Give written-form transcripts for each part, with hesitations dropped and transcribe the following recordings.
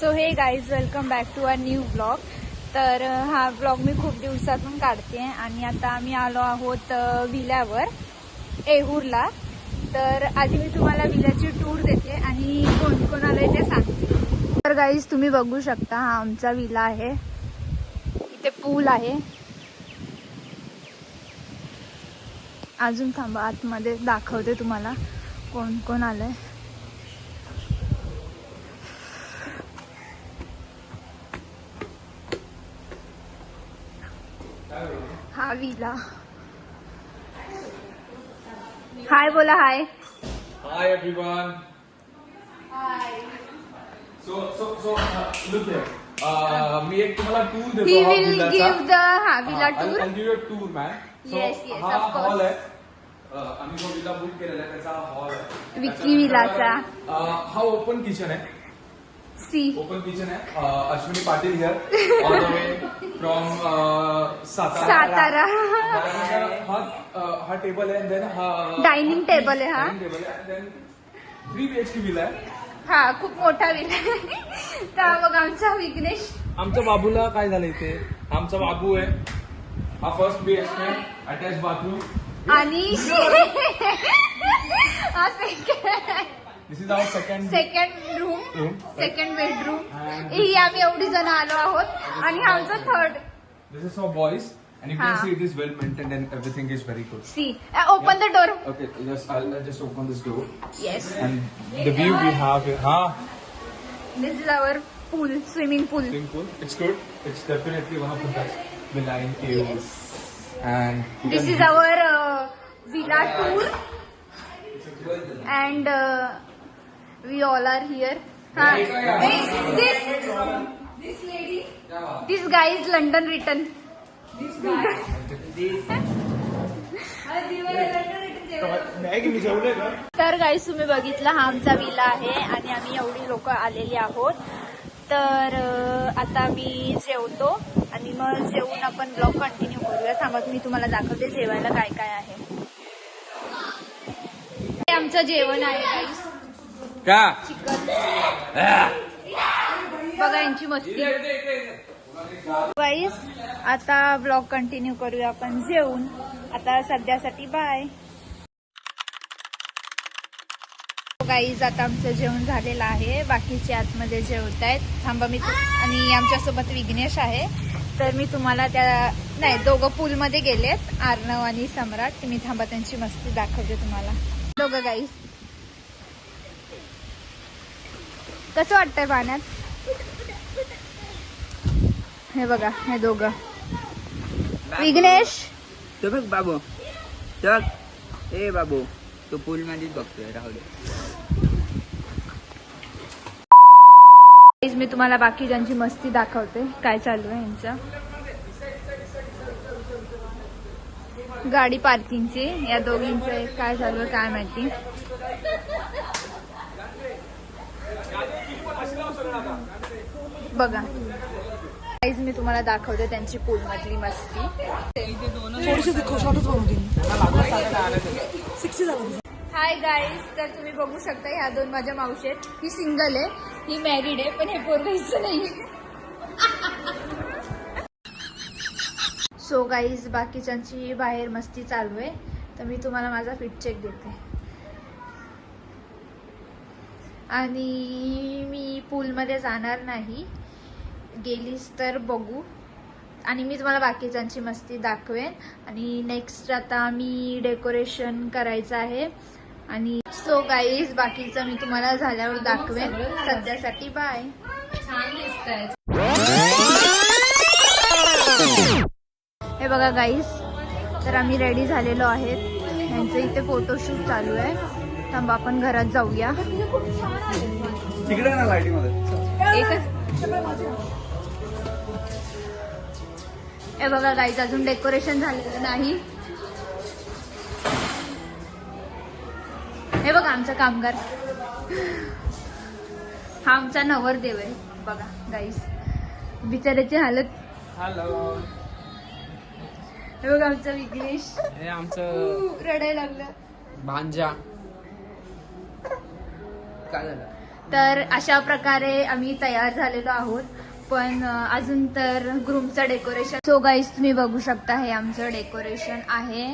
So hey guys, welcome back to a new blog. तर हा blog मी खूप दिवसातून काढते आणि आता आम्ही आलो आहोत विल्यावर, येहूरला. तर आधी मी तुम्हाला विल्याची टूर देते आणि कोण कोण आलंय ते सांगते. तर गाईज, तुम्ही बघू शकता, हा आमचा विला आहे. इथे पूल आहे. अजून थांबा, आतमध्ये दाखवते तुम्हाला कोण कोण आलंय. हा विला. हाय बोला. हाय Hi everyone. High. So look here. मी एक तुम्हाला टूर देतो. He will give the villa tour. I'll give you a tour, man. Yes, yes, हा of course. हॉल आहे. आम्ही जो विला बुक केलेला आहे त्याचा हॉल आहे. विकी विलाचा. हा ओपन किचन आहे. सी ओपन किचन आहे. Ashwini Patil here all the way from Satara. हा टेबल आहे. देन हा डायनिंग टेबल आहे. हा डायनिंग टेबल आहे. देन 3 BHK विला आहे. हा खूप मोठा विला आहे. तर बघ आमचा विघ्नेश. आमच्या बाबूला काय झालं इथे. आमचा बाबू आहे. हा फर्स्ट BHK अटॅच बाथरूम आणि हा this is our second room, second bedroom. ही आम्ही एवढी जण आलो आहोत आणि हा आमचा third. This is for boys and you can हाँ. see it is well maintained and everything is very good. See open the door. Okay, I'll just open this door yes, and the view we have here. This is our pool, swimming pool. Swimming pool. It's good. It's definitely one of the best villa in Euro. And you This can- is our villa tour and we all are here. This lady, this guy is London written. तर गाईस, तुम्ही बघितलं, हा आमचा villa आहे आणि आम्ही एवढी लोक आलेली आहोत. तर आता मी जेवतो आणि मग जेवून आपण ब्लॉग कंटिन्यू करूया. थांबा, मी तुम्हाला दाखवते जेवायला काय काय आहे. हे आमचं जेवण आहे गाईस. का चिकन. बघा यांची मस्ती. गाईस, आता ब्लॉग कंटिन्यू करूया आपण जेवून. आता सध्यासाठी बाय. गाईज, आता आमचं जेवण झालेलं आहे. बाकीचे आतमध्ये जेवत आहेत. थांबा, मी आणि आमच्यासोबत विघ्नेश आहे. तर मी तुम्हाला नाही, दोघं पूलमध्ये गेलेत, आर्नव आणि सम्राट. मी थांबा, त्यांची मस्ती दाखवते तुम्हाला. दोघं गाईज, कसं वाटतंय पाण्यात? हे बघा, हे दोघं. विघ्नेश, तो बघ बाबू, तो बघ. ए बाबू, तो पूल मध्येच बघतोय. राहुल, मी तुम्हाला बाकी ज्यांची मस्ती दाखवते, काय चालू आहे यांचं. गाडी पार्किंगची या दोघींचं काय चालू आहे काय माहिती. बघा गाईज, मी तुम्हाला दाखवते त्यांची पूल मधली मस्ती. हाय गाईज, तर तुम्ही बघू शकता, ह्या दोन माझ्या मावशी आहेत. ही सिंगल आहे, ही मॅरिड आहे, पण हे पोरगं हिचं नाही. सो गाईज, बाकीच्यांची बाहेर मस्ती चालू आहे. तर मी तुम्हाला माझा फिट चेक देते आणि मी पूलमध्ये जाणार नाही. गेलीस तर बघू आणि मी तुम्हाला बाकीच्यांची मस्ती दाखवेन. आणि नेक्स्ट आता मी डेकोरेशन करायचं आहे. आणि सो गाईज, बाकीचं मी तुम्हाला झाल्यावर दाखवेन. सध्यासाठी बाय. छान दिसतंय. हे बघा गाईज, तर आम्ही रेडी झालेलो आहेत. यांचं इथे फोटोशूट चालू आहे. थांबा, आपण घरात जाऊया. तिकडे ना लाईटिंग मध्ये एकच. हे बघा गाईज, अजून डेकोरेशन झालेलं नाही. हे बघा आमचा कामगार. हा आमचा नवरदेव आहे. बघा गाईज, बिचाऱ्याची हालत. हॅलो. हे बघा आमचा विघ्नेश. हे आमचं रडायला लागलं. भांजा. काय झालं? तर अशा प्रकारे आम्ही तयार झालेलो आहोत. पण अजून तर ग्रूमचं डेकोरेशन. सो गाईज तुम्ही बघू शकता हे आमचं डेकोरेशन आहे.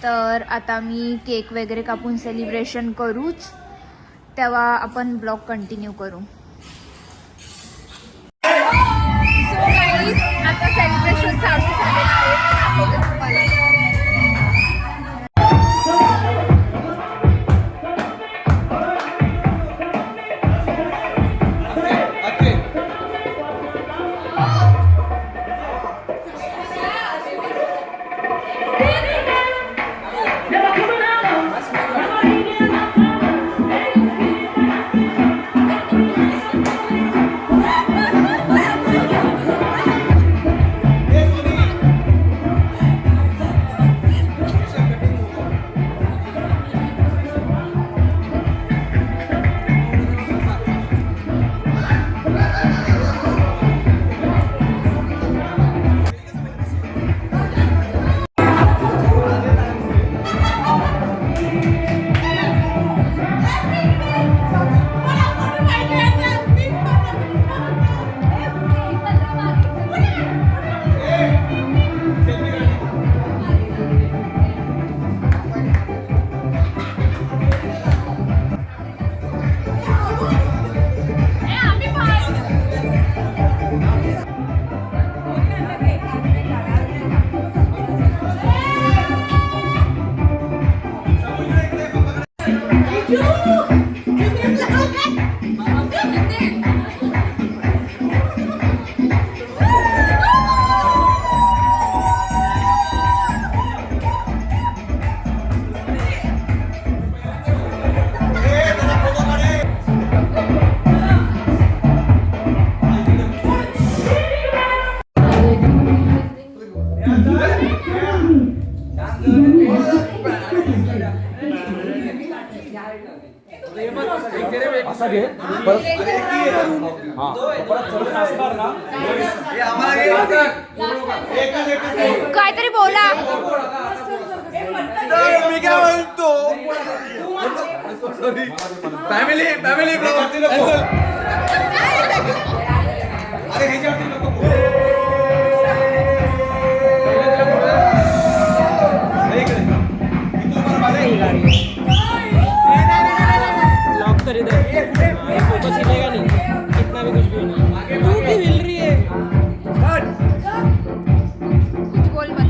तर आता मी केक वगैरे कापून सेलिब्रेशन करूच, तेव्हा आपण ब्लॉग कंटिन्यू करू. सो गाईज आता सेलिब्रेशन चालू झालेलं आहे तुम्हाला. असा घे परत. हा परत चढून असणार ना. काहीतरी बोला. मी काय म्हणतो फॅमिली फॅमिली अरे ह्याच्यावरती नको. कर इधर फोकस हिलेगा नहीं, कितना भी कुछ भी होना. तू भी हिल रही है. कुछ बोल मत.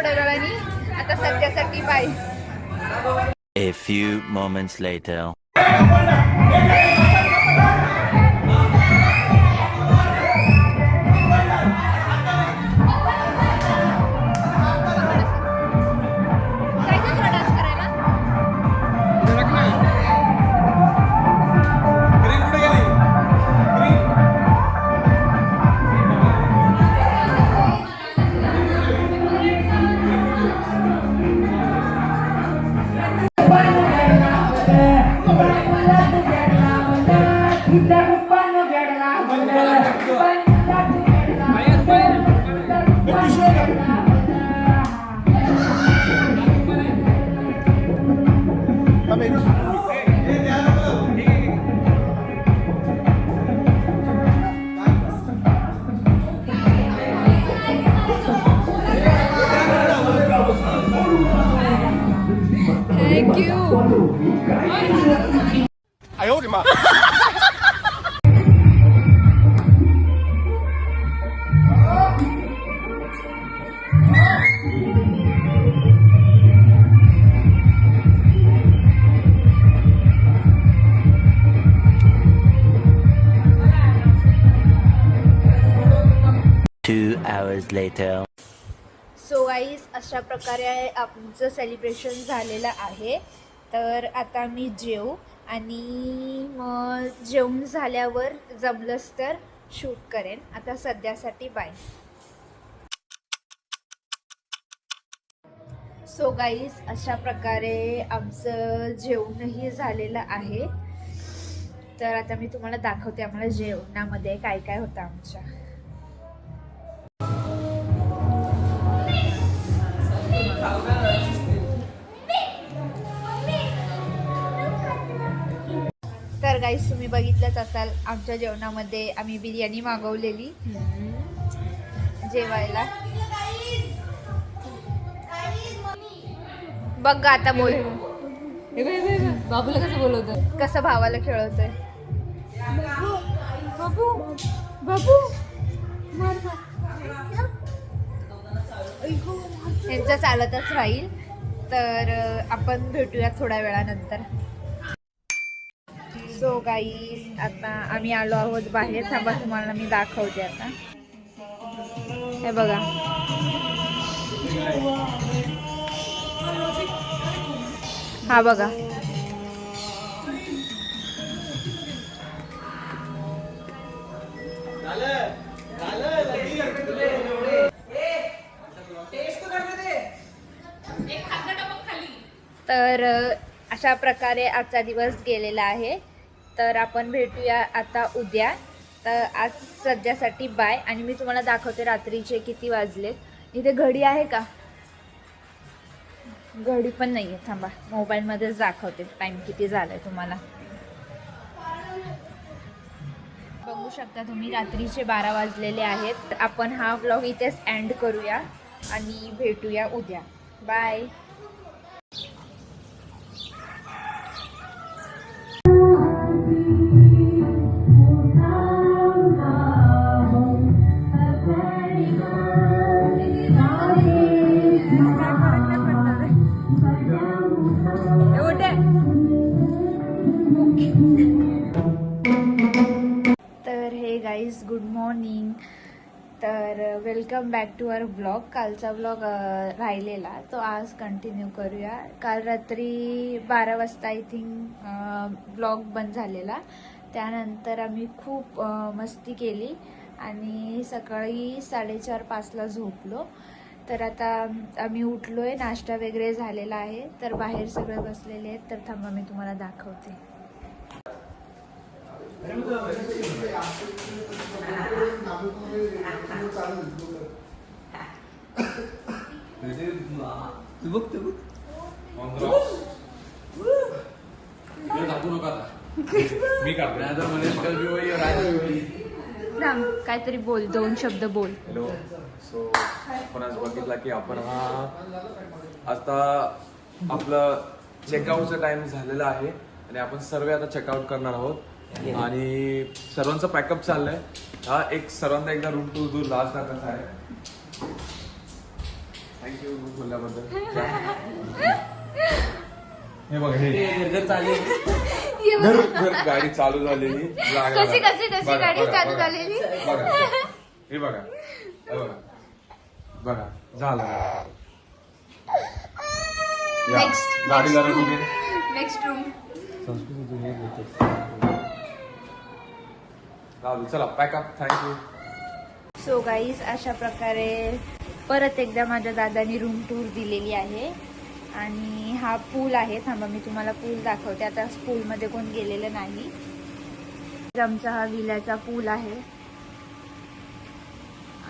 थोड्या वेळाने. आता सध्यासाठी bye. A few moments later. जायचं तुला डान्स करायला? ग्रीन कुठे गेली? Green. Thank you. 哎呦我的妈！ 2 hours later. So guys अशा प्रकारे आमचं सेलिब्रेशन झालेलं आहे. तर आता मी जेवू आणि मग जेवून झाल्यावर जमलंच तर शूट करेन. आता सध्यासाठी बाय. सो गाईज अशा प्रकारे आमचं जेवणही झालेलं आहे. तर आता मी तुम्हाला दाखवते आम्हाला जेवणामध्ये काय काय होतं आमच्या. तर गाईस तुम्ही बघितलंच असाल आमच्या जेवणामध्ये आम्ही बिर्याणी मागवलेली जेवायला. बघ आता बोल. बाबूला कसं बोलवतं? कसं भावाला खेळवतोय. बाबू बाबू यांचं चालतच राहील. तर आपण भेटूया थोड्या वेळानंतर. सो गाईज आता आम्ही आलो आहोत बाहेर. थांबा तुम्हाला मी दाखवते आता. हे बघा हा बघा तर अशा प्रकारे आजचा दिवस गेलेला आहे. तर आपण भेटूया आता उद्या. तर आज सध्यासाठी बाय. आणि मी तुम्हाला दाखवते रात्रीचे किती वाजलेत. इथे घडी आहे का? घडी पण नाही आहे. थांबा मोबाईलमध्येच दाखवते टाईम किती झाला आहे तुम्हाला. बघू शकता तुम्ही रात्रीचे 12 वाजलेले आहेत. आपण हा व्लॉग इथेच एंड करूया आणि भेटूया उद्या. बाय. तर हे गाईज गुड मॉर्निंग. तर welcome back to our blog. कालचा ब्लॉग राहिलेला तो आज कंटिन्यू करूया. काल रात्री 12 वाजता आय थिंक ब्लॉग बंद झालेला. त्यानंतर आम्ही खूप मस्ती केली आणि सकाळी 4:30-5ला झोपलो. तर आता आम्ही उठलो आहे. नाश्ता वगैरे झालेला आहे. तर बाहेर सगळे बसलेले आहेत. तर थांबा मी तुम्हाला दाखवते. मी थांब काहीतरी बोल. 2 शब्द बोल. हॅलो. सो आपण आज बघितला की आपण हा आता आपलं चेकआउटचा टाइम झालेला आहे आणि आपण सर्व आता चेकआउट करणार आहोत. आणि सर्वांचं पॅकअप चाललंय. हा एक सर्वांना एकदा रूम टू लास्ट कसा आहे थँक्यू बोलल्याबद्दल. हे बघा हे ये बघ. घर गाडी चालू झालेली जागा कशी झाली. कशी कशी बघा, गाडी बघा, चालू बघा. झालेली. बघा हे बघा हे बघा बघा झालं या, Next. गाडीला रडू दे. Next room. चला पॅकअप. थँक्यू. सो गाईज अशा प्रकारे परत एकदा माझ्या दादानी रूम टूर दिलेली आहे. आणि हा पूल आहे. थांबा मी तुम्हाला पूल दाखवते. आता पूलमध्ये कोण गेलेलं नाही. आमचा हा विल्याचा पूल आहे.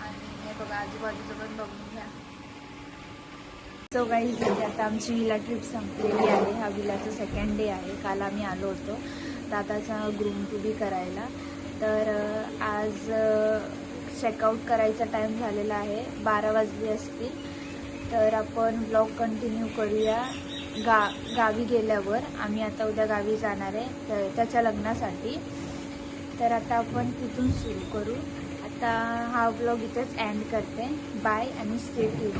आणि हे बघा आजूबाजूचं पण बघून घ्या. सो गाईज आता आमची विला ट्रिप संपलेली आहे. हा विलाचा सेकंड डे आहे. काल आम्ही आलो होतो दादाचा ग्रूम टू बी करायला. तर आज चेकआउट करायचा टाईम झालेला आहे. 12 वाजले असतील. तर आपण ब्लॉग कंटिन्यू करूया गावी गेल्यावर. आम्ही आता उद्या गावी जाणार आहे त्याच्या लग्नासाठी. तर आता आपण तिथून सुरू करू. आता हा ब्लॉग इथेच एंड करते. बाय आणि स्टे ट्यून.